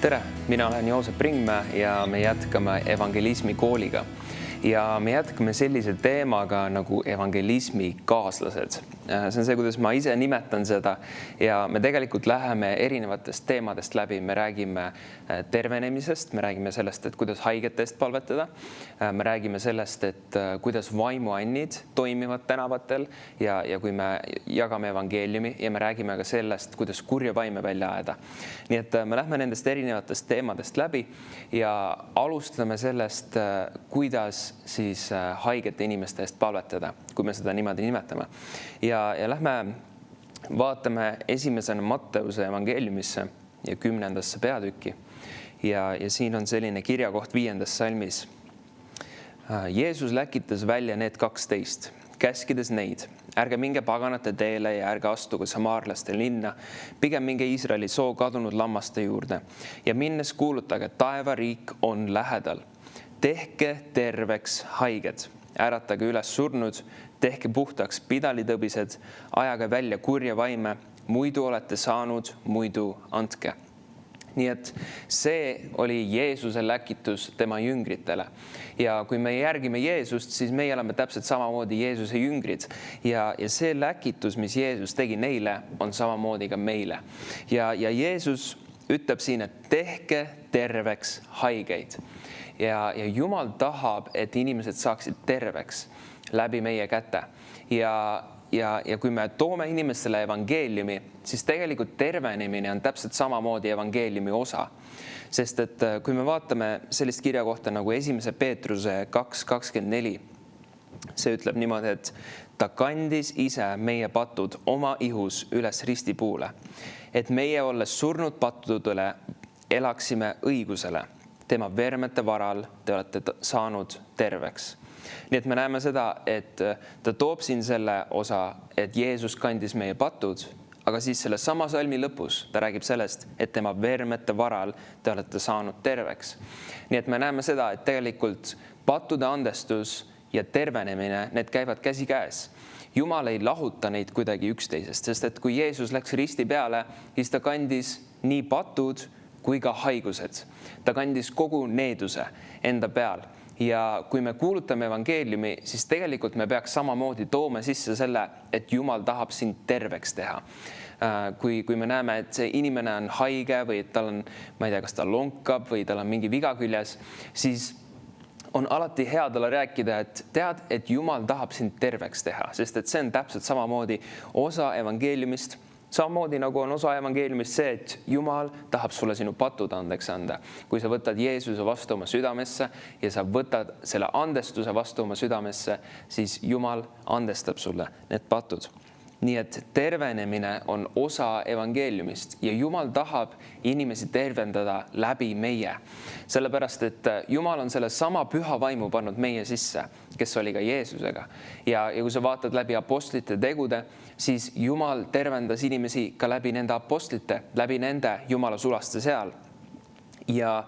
Tere, mina olen Joosep Ringmäe ja me jätkame evangelismi kooliga. Ja me jätkame sellise teemaga nagu evangelismi kaaslased. See on see, kuidas ma ise nimetan seda ja me tegelikult läheme erinevatest teemadest läbi. Me räägime tervenemisest, me räägime sellest, et kuidas haigete eest palvetada. Me räägime sellest, et kuidas vaimuannid toimivad tänavatel ja kui me jagame evangeeliumi ja me räägime ka sellest, kuidas kurja vaime välja ajada. Nii et me lähme nendest erinevatest teemadest läbi ja alustame sellest, kuidas siis haigete inimeste eest palvetada, kui me seda niimoodi nimetame. Ja lähme vaatame esimesena Matteuse evangeeliumisse ja 10. peatükki. Ja siin on selline kirjakoht 5. salmis. Jeesus läkitas välja need 12, käskides neid. Ärge minge paganate teele ja ärge astuge samaarlaste linna, pigem minge Iisraeli soo kadunud lammaste juurde ja minnes kuulutage, taevariik on lähedal. Tehke terveks haiged, äratage üles surnud, tehke puhtaks pidalitõbised, ajage välja kurja vaime, muidu olete saanud, muidu andke. Nii et see oli Jeesuse läkitus tema jüngritele. Ja kui me järgime Jeesust, siis meie oleme täpselt samamoodi Jeesuse jüngrid. Ja see läkitus, mis Jeesus tegi neile, on samamoodi ka meile. Ja Jeesus ütleb siin, et tehke terveks haigeid. Ja Jumal tahab, et inimesed saaksid terveks läbi meie käte. Ja kui me toome inimestele evangeeliumi, siis tegelikult tervenemine on täpselt samamoodi evangeeliumi osa. Sest et kui me vaatame sellist kirja kohta nagu 1. Peetruse 2:24, see ütleb niimoodi, et ta kandis ise meie patud oma ihus üles ristipuule, et meie olles surnud pattudele elaksime õigusele. Tema vermete varal te olete saanud terveks. Nii et me näeme seda, et ta toob siin selle osa, et Jeesus kandis meie patud, aga siis selle sama salmi lõpus ta räägib sellest, et tema vermete varal te olete saanud terveks. Nii et me näeme seda, et tegelikult pattude andestus ja tervenemine, need käivad käsikäes. Jumal ei lahuta neid kuidagi üksteisest, sest et kui Jeesus läks risti peale, siis ta kandis nii patud kui ka haigused. Ta kandis kogu needuse enda peal. Ja kui me kuulutame evangeeliumi, siis tegelikult me peaks samamoodi tooma sisse selle, et Jumal tahab sind terveks teha. Kui me näeme, et see inimene on haige või et tal on, ma ei tea, kas ta lonkab või tal on mingi viga küljes, siis on alati hea talle rääkida, et tead, et Jumal tahab sind terveks teha, sest et see on täpselt samamoodi osa evangeeliumist. Samamoodi nagu on osa evangeeliumist see, et Jumal tahab sulle sinu patud andeks anda. Kui sa võtad Jeesuse vastu oma südamesse ja sa võtad selle andestuse vastu oma südamesse, siis Jumal andestab sulle need patud. Nii et tervenemine on osa evangeeliumist ja Jumal tahab inimesi tervendada läbi meie. Sellepärast, et Jumal on selle sama püha vaimu pannud meie sisse, kes oli ka Jeesusega. Ja kui sa vaatad läbi apostlite tegude, siis Jumal tervendas inimesi ka läbi nende apostlite, läbi nende Jumala sulaste seal. Ja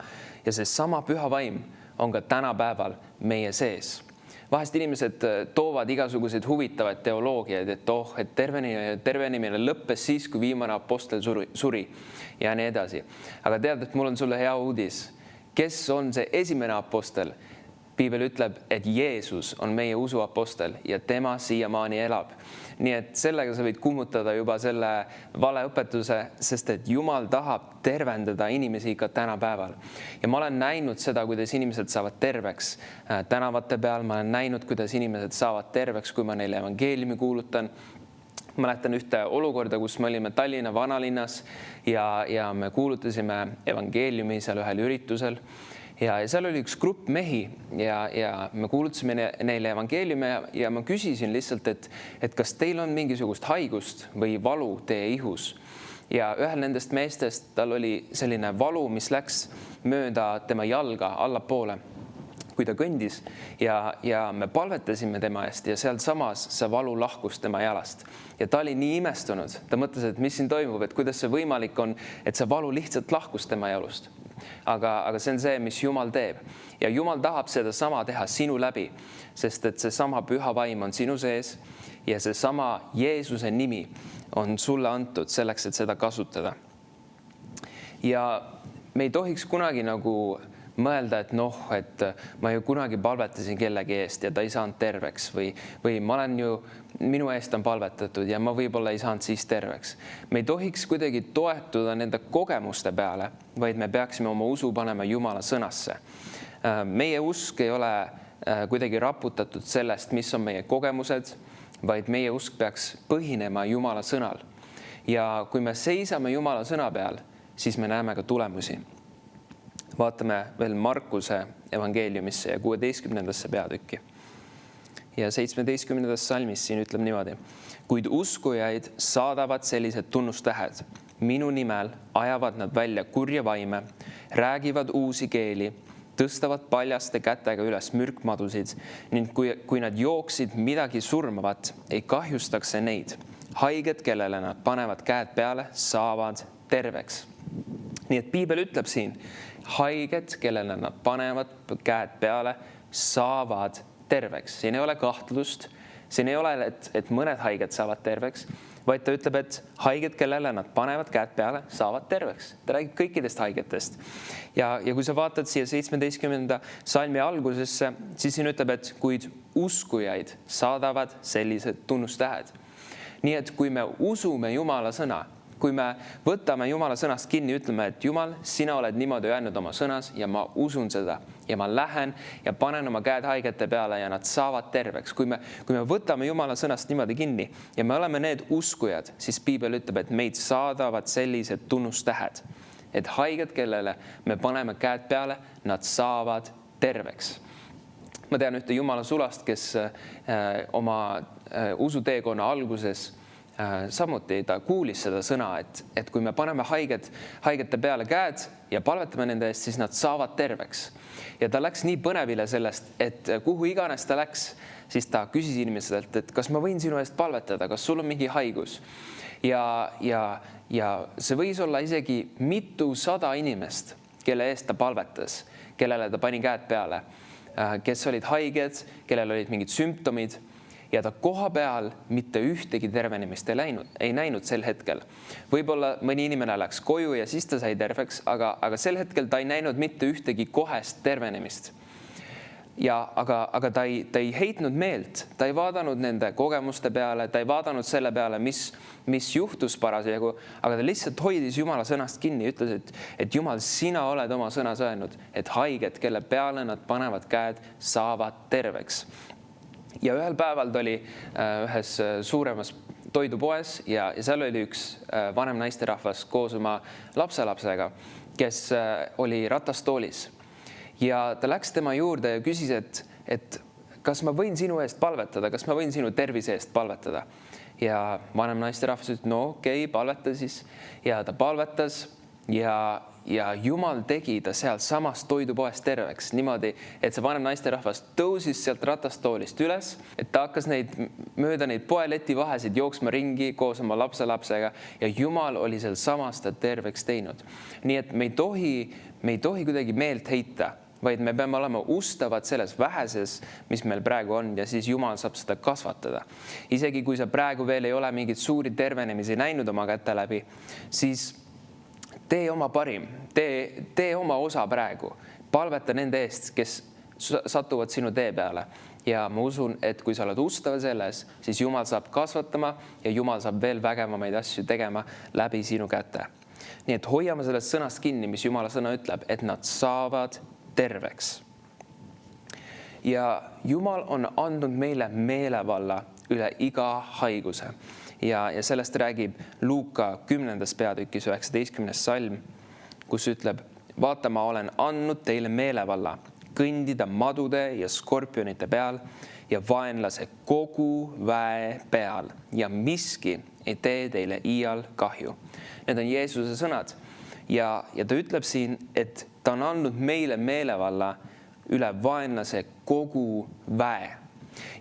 see sama püha vaim on ka tänapäeval meie sees. Vahest inimesed toovad igasuguseid huvitavaid teoloogiaid, et tervenemine lõppes siis, kui viimane apostel suri ja nii edasi. Aga tead, et mul on sulle hea uudis. Kes on see esimene apostel? Piibel ütleb, et Jeesus on meie usu apostel ja tema siiamaani elab. Nii et sellega sa võid kummutada juba selle valeõpetuse, sest et Jumal tahab tervendada inimesi ka tänapäeval. Ja ma olen näinud seda, kuidas inimesed saavad terveks tänavate peal. Ma olen näinud, kuidas inimesed saavad terveks, kui ma neile evangeeliumi kuulutan. Mäletan ühte olukorda, kus me olime Tallinna vanalinnas ja me kuulutasime evangeeliumi seal ühel üritusel. Ja seal oli üks grupp mehi ja me kuulutasime neile evangeeliumi ja ma küsisin lihtsalt, et kas teil on mingisugust haigust või valu teie ihus. Ja ühel nendest meestest tal oli selline valu, mis läks mööda tema jalga allapoole, kui ta kõndis ja me palvetasime tema eest ja seal samas see valu lahkus tema jalast. Ja ta oli nii imestunud, ta mõtles, et mis siin toimub, et kuidas see võimalik on, et see valu lihtsalt lahkus tema jalust. Aga see on see, mis Jumal teeb. Ja Jumal tahab seda sama teha sinu läbi, sest et see sama püha vaim on sinu sees ja see sama Jeesuse nimi on sulle antud selleks, et seda kasutada. Ja me ei tohiks kunagi nagu mõelda, et et ma ju kunagi palvetasin kellegi eest ja ta ei saanud terveks või ma olen ju, minu eest on palvetatud ja ma võib-olla ei saanud siis terveks. Me ei tohiks kuidagi toetuda nende kogemuste peale, vaid me peaksime oma usu panema Jumala sõnasse. Meie usk ei ole kuidagi raputatud sellest, mis on meie kogemused, vaid meie usk peaks põhinema Jumala sõnal. Ja kui me seisame Jumala sõna peal, siis me näeme ka tulemusi. Vaatame veel Markuse evangeeliumisse ja 16. peatükki. Ja 17. salmis siin ütleb niimoodi. Kuid uskujaid saadavad sellised tunnustähed. Minu nimel ajavad nad välja kurja vaime, räägivad uusi keeli, tõstavad paljaste kätega üles mürkmadusid ning kui nad jooksid midagi surmavat, ei kahjustaks see neid. Haiged, kellele nad panevad käed peale, saavad terveks. Nii et Piibel ütleb siin, haiged, kellele nad panevad käed peale, saavad terveks. Siin ei ole kahtlust, siin ei ole, et mõned haiged saavad terveks, vaid ta ütleb, et haiged, kellele nad panevad käed peale, saavad terveks. Ta räägib kõikidest haigetest. Ja kui sa vaatad siia 17. salmi algusesse, siis siin ütleb, et kuid uskujaid saadavad sellised tunnustähed. Nii et kui me usume Jumala sõna, kui me võtame Jumala sõnast kinni, ütleme, et Jumal, sina oled niimoodi öelnud oma sõnas ja ma usun seda ja ma lähen ja panen oma käed haigete peale ja nad saavad terveks. Kui me võtame Jumala sõnast niimoodi kinni ja me oleme need uskujad, siis Piibel ütleb, et meid saadavad sellised tunnustähed, et haiged, kellele me paneme käed peale, nad saavad terveks. Ma tean ühte Jumala sulast, kes oma usuteekonna alguses samuti ta kuulis seda sõna, et kui me paneme haigete peale käed ja palvetame nende eest, siis nad saavad terveks. Ja ta läks nii põnevile sellest, et kuhu iganes ta läks, siis ta küsis inimestelt, et kas ma võin sinu eest palvetada, kas sul on mingi haigus. Ja see võis olla isegi mitusada inimest, kelle eest ta palvetas, kellele ta pani käed peale, kes olid haiged, kellel olid mingid sümptomid. Ja ta koha peal mitte ühtegi tervenemist ei näinud sel hetkel. Võib-olla mõni inimene läks koju ja siis ta sai terveks, aga sel hetkel ta ei näinud mitte ühtegi kohest tervenemist. Aga ta ei heitnud meelt, ta ei vaadanud nende kogemuste peale, ta ei vaadanud selle peale, mis juhtus parasjagu, aga ta lihtsalt hoidis Jumala sõnast kinni ja ütles, et Jumal, sina oled oma sõnas öelnud, et haiged, kelle peale nad panevad käed, saavad terveks. Ja ühel päeval ta oli ühes suuremas toidupoes ja seal oli üks vanem naisterahvas koos oma lapselapsega, kes oli ratastoolis. Ja ta läks tema juurde ja küsis, et kas ma võin sinu eest palvetada, kas ma võin sinu tervise eest palvetada. Ja vanem naisterahvas ütles, no okei, palveta siis. Ja ta palvetas ja Jumal tegi ta sealt samast toidupoest terveks. Niimoodi, et see vanem naisterahvas tõusis sealt ratastoolist üles, et ta hakkas mööda neid poeleti vahesid jooksma ringi koos oma lapselapsega ja Jumal oli seal samas ta terveks teinud. Nii et me ei tohi kuidagi meelt heita, vaid me peame olema ustavad selles väheses, mis meil praegu on ja siis Jumal saab seda kasvatada. Isegi kui sa praegu veel ei ole mingit suuri tervenemisi näinud oma kätte läbi, siis tee oma parim, tee oma osa praegu. Palveta nende eest, kes satuvad sinu tee peale. Ja ma usun, et kui sa oled ustav selles, siis Jumal saab kasvatama ja Jumal saab veel vägevamaid asju tegema läbi sinu käte. Nii et hoiame sellest sõnast kinni, mis Jumala sõna ütleb, et nad saavad terveks. Ja Jumal on andnud meile meelevalla üle iga haiguse. Ja sellest räägib Luuka 10. peatükis 19. salm, kus ütleb, vaata, ma olen andnud teile meelevalla kõndida madude ja skorpionite peal ja vaenlase kogu väe peal ja miski ei tee teile iial kahju. Need on Jeesuse sõnad ja ta ütleb siin, et ta on andnud meile meelevalla üle vaenlase kogu väe.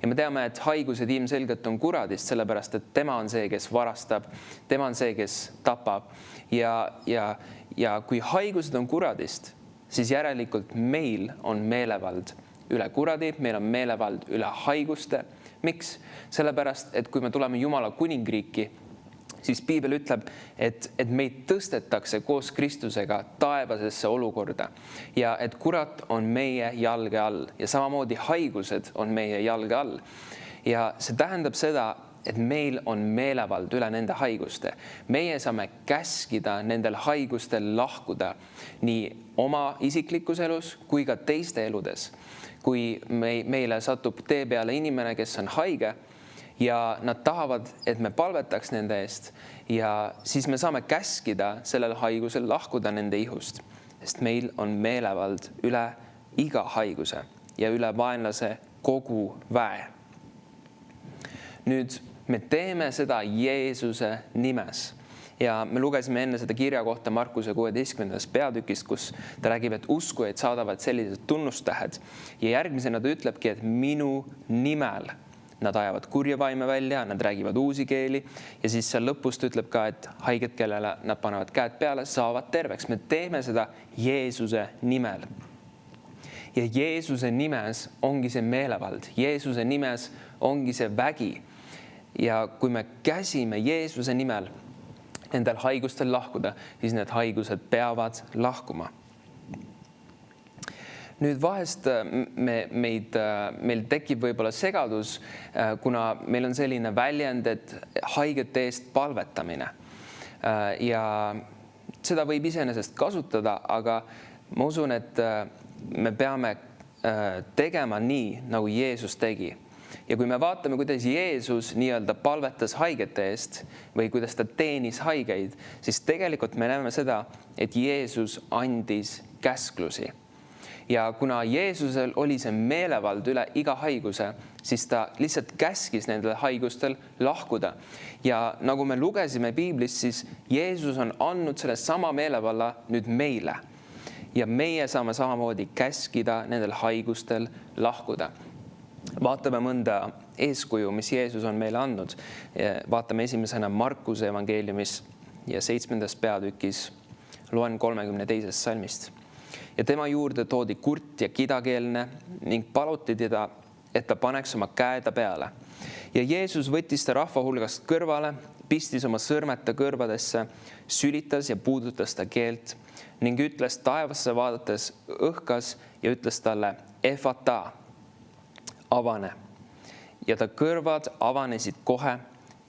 Ja me teame, et haigused ilmselgelt on kuradist, sellepärast, et tema on see, kes varastab, tema on see, kes tapab. Ja kui haigused on kuradist, siis järelikult meil on meelevald üle kuradi, meil on meelevald üle haiguste. Miks? Sellepärast, et kui me tuleme Jumala kuningriiki, siis piibel ütleb, et meid tõstetakse koos Kristusega taevasesse olukorda ja et kurat on meie jalge all ja samamoodi haigused on meie jalge all. Ja see tähendab seda, et meil on meelevald üle nende haiguste. Meie saame käskida nendel haigustel lahkuda nii oma isiklikus elus kui ka teiste eludes. Kui meile satub tee peale inimene, kes on haige, ja nad tahavad, et me palvetaks nende eest ja siis me saame käskida sellel haigusel lahkuda nende ihust, sest meil on meelevald üle iga haiguse ja üle vaenlase kogu väe. Nüüd me teeme seda Jeesuse nimes ja me lugesime enne seda kirja kohta Markuse 16. peatükist, kus ta räägib, et uskujaid saadavad sellised tunnustähed ja järgmisena ta ütlebki, et minu nimel nad ajavad kurja vaime välja, nad räägivad uusi keeli ja siis seal lõpust ütleb ka, et haiged, kellele nad panevad käed peale, saavad terveks. Me teeme seda Jeesuse nimel. Ja Jeesuse nimes ongi see meelevald. Jeesuse nimes ongi see vägi. Ja kui me käsime Jeesuse nimel nendel haigustel lahkuda, siis need haigused peavad lahkuma. Nüüd vahest meil tekib võib-olla segadus, kuna meil on selline väljend, et haigete eest palvetamine. Ja seda võib iseenesest kasutada, aga ma usun, et me peame tegema nii, nagu Jeesus tegi. Ja kui me vaatame, kuidas Jeesus nii-öelda palvetas haigete eest või kuidas ta teenis haigeid, siis tegelikult me näeme seda, et Jeesus andis käsklusi. Ja kuna Jeesusel oli see meelevald üle iga haiguse, siis ta lihtsalt käskis nendel haigustel lahkuda. Ja nagu me lugesime piiblist, siis Jeesus on andnud selle sama meelevalla nüüd meile. Ja meie saame samamoodi käskida nendel haigustel lahkuda. Vaatame mõnda eeskuju, mis Jeesus on meile andnud. Vaatame esimesena Markuse evangeeliumis ja 7. peatükis loen 32. salmist. Ja tema juurde toodi kurt ja kidakeelne ning paluti teda, et ta paneks oma käeda peale. Ja Jeesus võttis ta rahva hulgast kõrvale, pistis oma sõrmed ta kõrvadesse, sülitas ja puudutas ta keelt ning ütles taevasse vaadates õhkas ja ütles talle efata, avane. Ja ta kõrvad avanesid kohe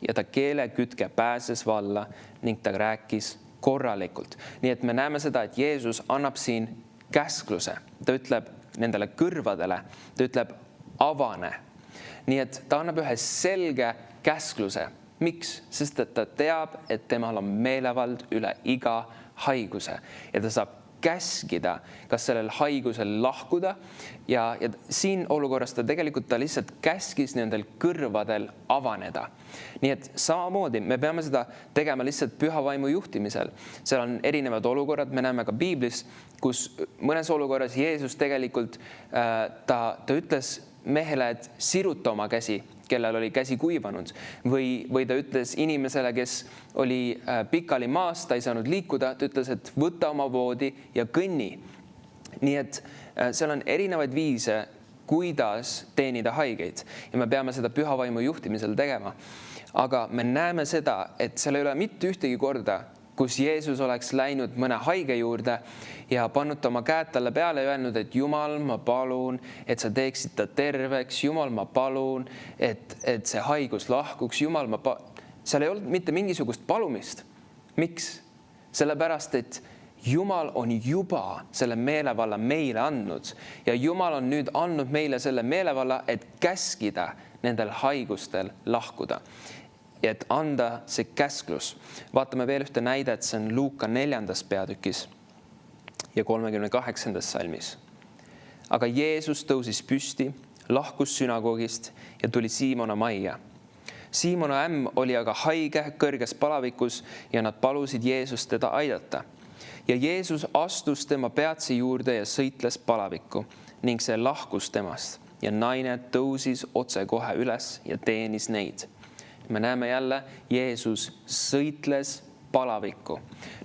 ja ta keelekütke pääses valla ning ta rääkis korralikult. Nii et me näeme seda, et Jeesus annab siin käskluse. Ta ütleb nendele kõrvadele, ta ütleb avane. Nii et ta annab ühe selge käskluse. Miks? Sest et ta teab, et temal on meelevald üle iga haiguse ja ta saab käskida, kas sellel haigusel lahkuda ja siin olukorras ta lihtsalt käskis nendel kõrvadel avaneda. Nii et samamoodi me peame seda tegema lihtsalt püha vaimu juhtimisel. Seal on erinevad olukorrad, me näeme ka piiblis, kus mõnes olukorras Jeesus tegelikult ta ütles mehele, et siruta oma käsi, kellel oli käsi kuivanud või ta ütles inimesele, kes oli pikali maas, ta ei saanud liikuda, ta ütles, et võta oma voodi ja kõnni. Nii et seal on erinevaid viise, kuidas teenida haigeid ja me peame seda püha vaimu juhtimisel tegema. Aga me näeme seda, et seal ei ole mitte ühtegi korda, kus Jeesus oleks läinud mõne haige juurde ja pannud oma käed talle peale ja öelnud, et Jumal, ma palun, et sa teeksid ta terveks, Jumal, ma palun, et see haigus lahkuks, Jumal, seal ei olnud mitte mingisugust palumist. Miks? Sellepärast, et Jumal on juba selle meelevalla meile andnud ja Jumal on nüüd andnud meile selle meelevalla, et käskida nendel haigustel lahkuda. Ja et anda see käsklus. Vaatame veel ühte näidet, see on Luuka 4. peatükis ja 38. salmis. Aga Jeesus tõusis püsti, lahkus sünagoogist ja tuli Siimona majja. Siimona ämm oli aga haige kõrges palavikus ja nad palusid Jeesust teda aidata. Ja Jeesus astus tema peatsi juurde ja sõitles palavikku ning see lahkus temast. Ja naine tõusis otse kohe üles ja teenis neid. Me näeme jälle, Jeesus sõitles palavikku.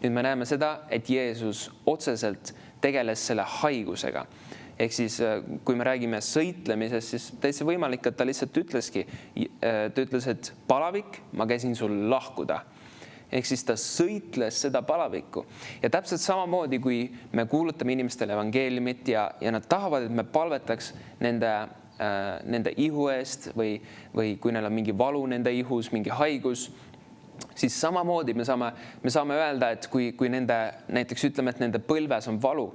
Nüüd me näeme seda, et Jeesus otseselt tegeles selle haigusega. Ehk siis, kui me räägime sõitlemisest, siis täitsa võimalik, et ta lihtsalt ütleski, ta ütles, et palavik, ma käisin sul lahkuda. ehk siis ta sõitles seda palavikku. Ja täpselt samamoodi, kui me kuulutame inimestele evangeeliumit ja nad tahavad, et me palvetaks nende ihu eest või kui neil on mingi valu nende ihus, mingi haigus, siis samamoodi me saame öelda, et kui näiteks ütleme, et nende põlves on valu,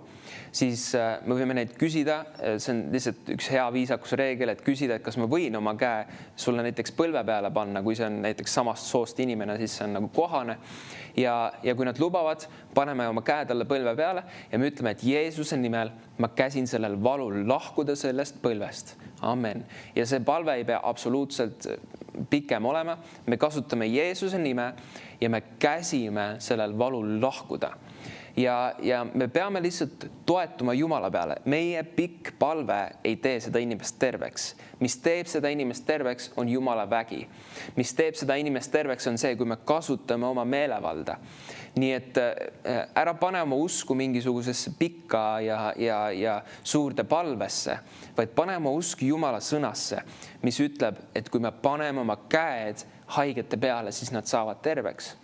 siis me võime neid küsida, see on lihtsalt üks hea viisakusreegel, et küsida, et kas ma võin oma käe sulle näiteks põlve peale panna, kui see on näiteks samast soost inimene, siis see on nagu kohane. Ja kui nad lubavad, paneme oma käe talle põlve peale ja me ütleme, et Jeesuse nimel ma käsin sellel valul lahkuda sellest põlvest. Amen. Ja see palve ei pea absoluutselt pikem olema. Me kasutame Jeesuse nime ja me käsime sellel valul lahkuda. Ja me peame lihtsalt toetuma Jumala peale. Meie pikk palve ei tee seda inimest terveks. Mis teeb seda inimest terveks, on Jumala vägi. Mis teeb seda inimest terveks, on see, kui me kasutame oma meelevalda. Nii et ära pane oma usku mingisugusesse pikka ja suurde palvesse, vaid pane oma usk Jumala sõnasse, mis ütleb, et kui me paneme oma käed haigete peale, siis nad saavad terveks.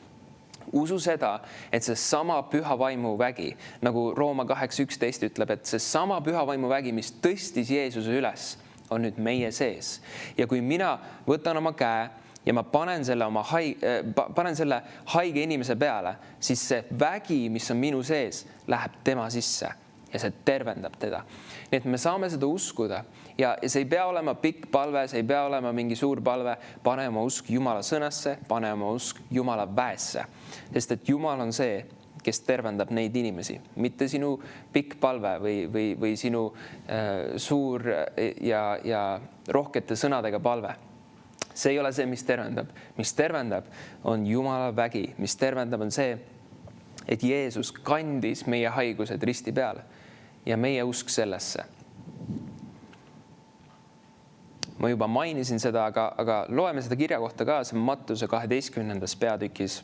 Usu seda, et see sama püha vaimu vägi, nagu Rooma 8.11 ütleb, et see sama püha vaimu vägi, mis tõstis Jeesuse üles, on nüüd meie sees. Ja kui mina võtan oma käe ja ma panen selle haige inimese peale, siis see vägi, mis on minu sees, läheb tema sisse ja see tervendab teda. Nii et me saame seda uskuda ja see ei pea olema pikk palve, see ei pea olema mingi suur palve, pane oma usk Jumala sõnasse, pane oma usk Jumala väesse, sest et Jumal on see, kes tervendab neid inimesi, mitte sinu pikk palve või sinu suur ja rohkete sõnadega palve. See ei ole see, mis tervendab. Mis tervendab, on Jumala vägi. Mis tervendab, on see, et Jeesus kandis meie haigused risti peale ja meie usk sellesse. Ma juba mainisin seda, aga loeme seda kirja kohta ka, see Mattuse 12. peatükis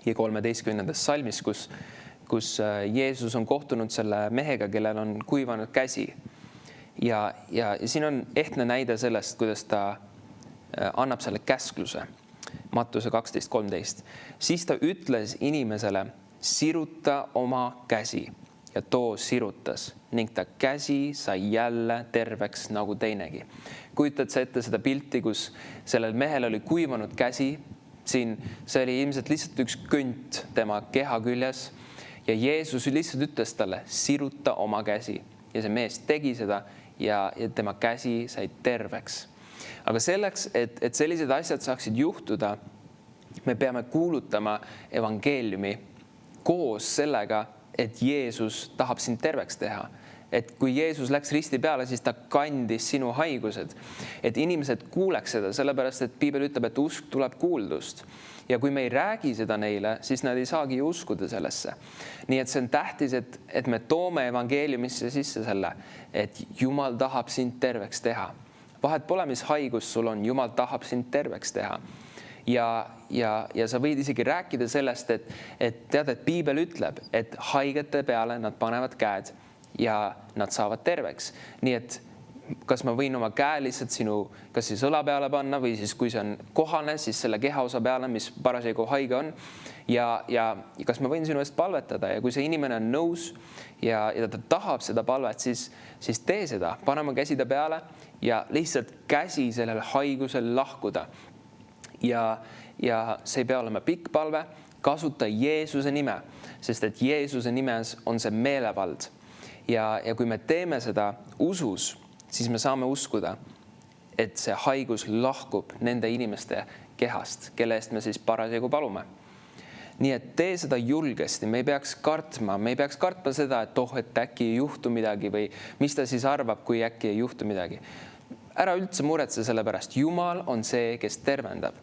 ja 13. salmis, kus Jeesus on kohtunud selle mehega, kellel on kuivanud käsi. Ja siin on ehtne näide sellest, kuidas ta annab selle käskluse. Mattuse 12.13. Siis ta ütles inimesele, siruta oma käsi ja too sirutas ning ta käsi sai jälle terveks nagu teinegi. Kujutad sa ette seda pilti, kus sellel mehel oli kuivanud käsi, siin see oli ilmselt lihtsalt üks kõnt tema keha küljes ja Jeesus lihtsalt ütles talle, siruta oma käsi ja see mees tegi seda ja tema käsi sai terveks. Aga selleks, et sellised asjad saaksid juhtuda, me peame kuulutama evangeeliumi koos sellega, et Jeesus tahab sind terveks teha. Et kui Jeesus läks risti peale, siis ta kandis sinu haigused. Et inimesed kuuleks seda, sellepärast et Piibel ütleb, et usk tuleb kuuldust. Ja kui me ei räägi seda neile, siis nad ei saagi uskuda sellesse. Nii et see on tähtis, et me toome evangeeliumisse sisse selle, et Jumal tahab sind terveks teha. Vahet pole, mis haigus sul on, Jumal tahab sind terveks teha. Ja sa võid isegi rääkida sellest, et tead, et Piibel ütleb, et haigete peale nad panevad käed ja nad saavad terveks. Nii et kas ma võin oma käe lihtsalt kas siis õla peale panna või siis kui see on kohane, siis selle kehaosa peale, mis parasjagu haige on. Ja kas ma võin sinu eest palvetada ja kui see inimene on nõus ja ta tahab seda palvet, siis tee seda, pane oma käsi ta peale ja lihtsalt käsi sellel haigusel lahkuda. Ja see ei pea olema pikk palve, kasuta Jeesuse nime, sest et Jeesuse nimes on see meelevald. Ja kui me teeme seda usus, siis me saame uskuda, et see haigus lahkub nende inimeste kehast, kelle eest me siis parasjagu palume. Nii et tee seda julgesti, me ei peaks kartma seda, et äkki ei juhtu midagi või mis ta siis arvab, kui äkki ei juhtu midagi. Ära üldse muretse selle pärast, Jumal on see, kes tervendab.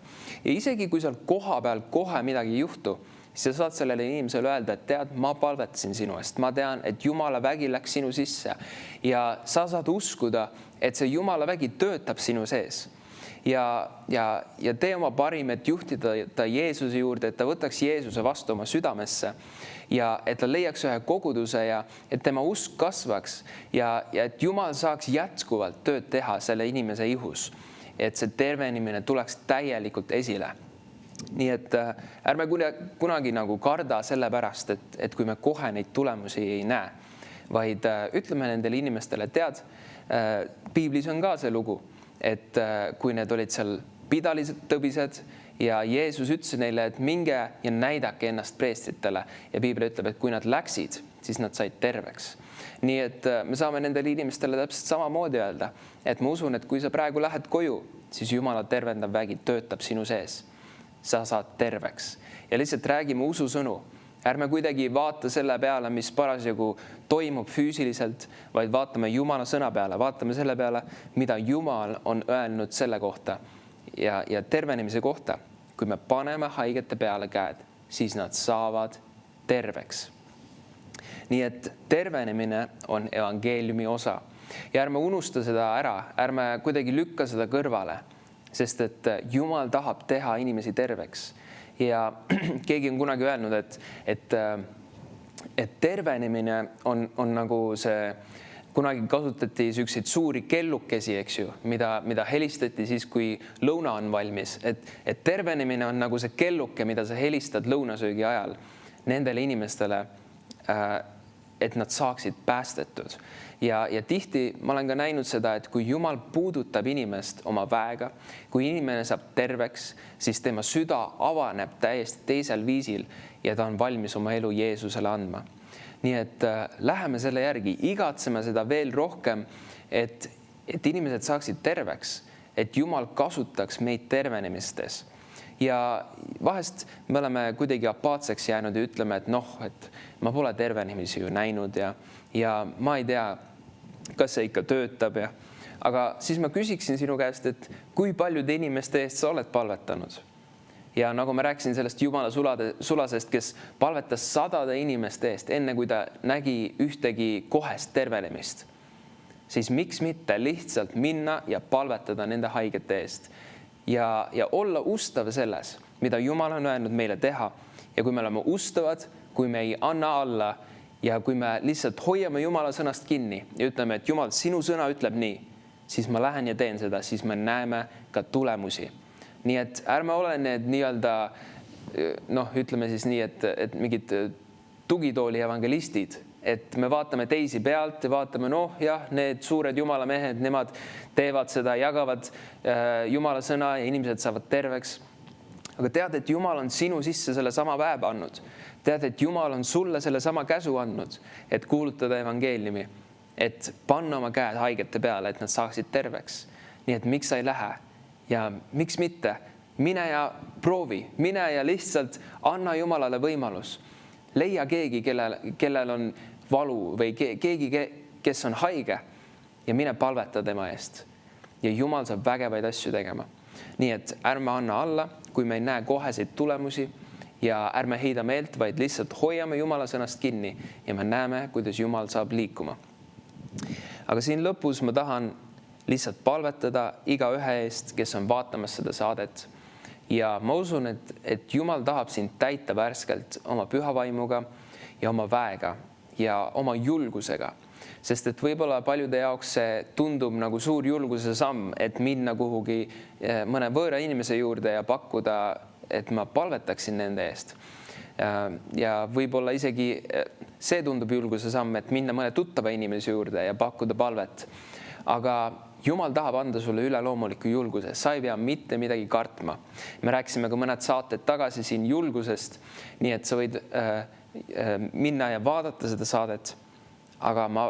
Ja isegi kui seal koha peal kohe midagi ei juhtu, siis sa saad sellele inimesele öelda, et tead, ma palvetasin sinu eest. Ma tean, et Jumala vägi läks sinu sisse ja sa saad uskuda, et see Jumala vägi töötab sinu sees. Ja tee oma parim, et juhtida ta Jeesuse juurde, et ta võtaks Jeesuse vastu oma südamesse ja et ta leiaks ühe koguduse ja et tema usk kasvaks ja et Jumal saaks jätkuvalt tööd teha selle inimese ihus, et see tervenemine tuleks täielikult esile. nii et ärme kunagi nagu karda selle pärast, et kui me kohe neid tulemusi ei näe, vaid ütleme nendele inimestele, tead, piiblis on ka see lugu, et kui need olid seal pidalised tõbised ja Jeesus ütles neile, et minge ja näidake ennast preestritele ja piibel ütleb, et kui nad läksid, siis nad said terveks. Nii et me saame nendele inimestele täpselt samamoodi öelda, et ma usun, et kui sa praegu lähed koju, siis Jumala tervendav vägi töötab sinu sees. Sa saad terveks ja lihtsalt räägime ususõnu. Ärme kuidagi vaata selle peale, mis parasjagu toimub füüsiliselt, vaid vaatame Jumala sõna peale, vaatame selle peale, mida Jumal on öelnud selle kohta ja tervenemise kohta. Kui me paneme haigete peale käed, siis nad saavad terveks. Nii et tervenemine on evangeeliumi osa ja ärme unusta seda ära, ärme kuidagi lükka seda kõrvale, sest et Jumal tahab teha inimesi terveks. Ja keegi on kunagi öelnud, et tervenemine on nagu see, kunagi kasutati selliseid suuri kellukesi, eks ju, mida helistati siis, kui lõuna on valmis. Et tervenemine on nagu see kelluke, mida sa helistad lõunasöögi ajal nendele inimestele, et nad saaksid päästetud. Ja tihti ma olen ka näinud seda, et kui Jumal puudutab inimest oma väega, kui inimene saab terveks, siis tema süda avaneb täiesti teisel viisil ja ta on valmis oma elu Jeesusele andma. Nii et läheme selle järgi, igatseme seda veel rohkem, et inimesed saaksid terveks, et Jumal kasutaks meid tervenemistes. Ja vahest me oleme kuidagi apaatseks jäänud ja ütleme, et ma pole tervenemisi ju näinud ja ma ei tea, kas see ikka töötab. Aga siis ma küsiksin sinu käest, et kui paljude inimeste eest sa oled palvetanud? Ja nagu ma rääkisin sellest Jumala sulasest, kes palvetas 100 inimeste eest, enne kui ta nägi ühtegi kohest tervenemist, siis miks mitte lihtsalt minna ja palvetada nende haigete eest ja olla ustav selles, mida Jumal on öelnud meile teha. Ja kui me oleme ustavad, kui me ei anna alla ja kui me lihtsalt hoiame Jumala sõnast kinni ja ütleme, et Jumal, sinu sõna ütleb nii, siis ma lähen ja teen seda, siis me näeme ka tulemusi. Nii et ärme ole need nii-öelda, ütleme siis nii, et mingid tugitooli evangelistid, et me vaatame teisi pealt ja vaatame, need suured Jumala mehed, nemad teevad seda, jagavad Jumala sõna ja inimesed saavad terveks. Aga tead, et Jumal on sinu sisse selle sama väe andnud. Tead, et Jumal on sulle selle sama käsu andnud, et kuulutada evangeeliumi, et panna oma käed haigete peale, et nad saaksid terveks. Nii et miks sa ei lähe? Ja miks mitte? Mine ja proovi, mine ja lihtsalt anna Jumalale võimalus. Leia keegi, kellel on valu või keegi, kes on haige ja mine palveta tema eest. Ja Jumal saab vägevaid asju tegema. Nii et ärme anna alla, kui me ei näe koheseid tulemusi ja ärme heida meelt, vaid lihtsalt hoiame Jumala sõnast kinni ja me näeme, kuidas Jumal saab liikuma. Aga siin lõpus ma tahan lihtsalt palvetada iga ühe eest, kes on vaatamas seda saadet. Ja ma usun, et Jumal tahab sind täita värskelt oma püha vaimuga ja oma väega ja oma julgusega. Sest et võib-olla paljude jaoks see tundub nagu suur julguse samm, et minna kuhugi mõne võõra inimese juurde ja pakkuda, et ma palvetaksin nende eest. Ja võib-olla isegi see tundub julguse samm, et minna mõne tuttava inimese juurde ja pakkuda palvet. Aga Jumal tahab anda sulle üleloomuliku julguse. Sa ei pea mitte midagi kartma. Me rääkisime ka mõned saated tagasi siin julgusest, nii et sa võid minna ja vaadata seda saadet. Aga ma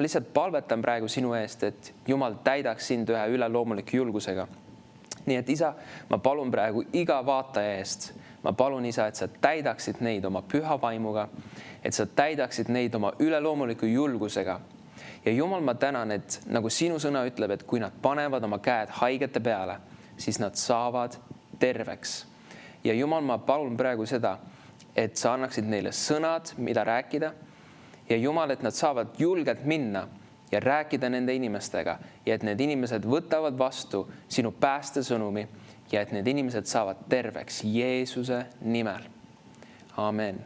lihtsalt palvetan praegu sinu eest, et Jumal täidaks sind ühe üleloomuliku julgusega. Nii et isa, ma palun praegu iga vaataja eest. Ma palun isa, et sa täidaksid neid oma püha vaimuga, et sa täidaksid neid oma üleloomuliku julgusega. Ja Jumal, ma tänan, et nagu sinu sõna ütleb, et kui nad panevad oma käed haigete peale, siis nad saavad terveks. Ja Jumal, ma palun praegu seda, et sa annaksid neile sõnad, mida rääkida. Ja Jumal, et nad saavad julgelt minna ja rääkida nende inimestega ja et need inimesed võtavad vastu sinu päästesõnumi ja et need inimesed saavad terveks Jeesuse nimel. Amen.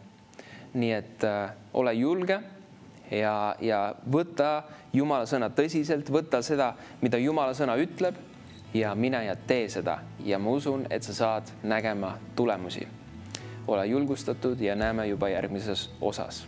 Nii et ole julge ja võta Jumala sõna tõsiselt, võta seda, mida Jumala sõna ütleb ja mine ja tee seda ja ma usun, et sa saad nägema tulemusi. Ole julgustatud ja näeme juba järgmises osas.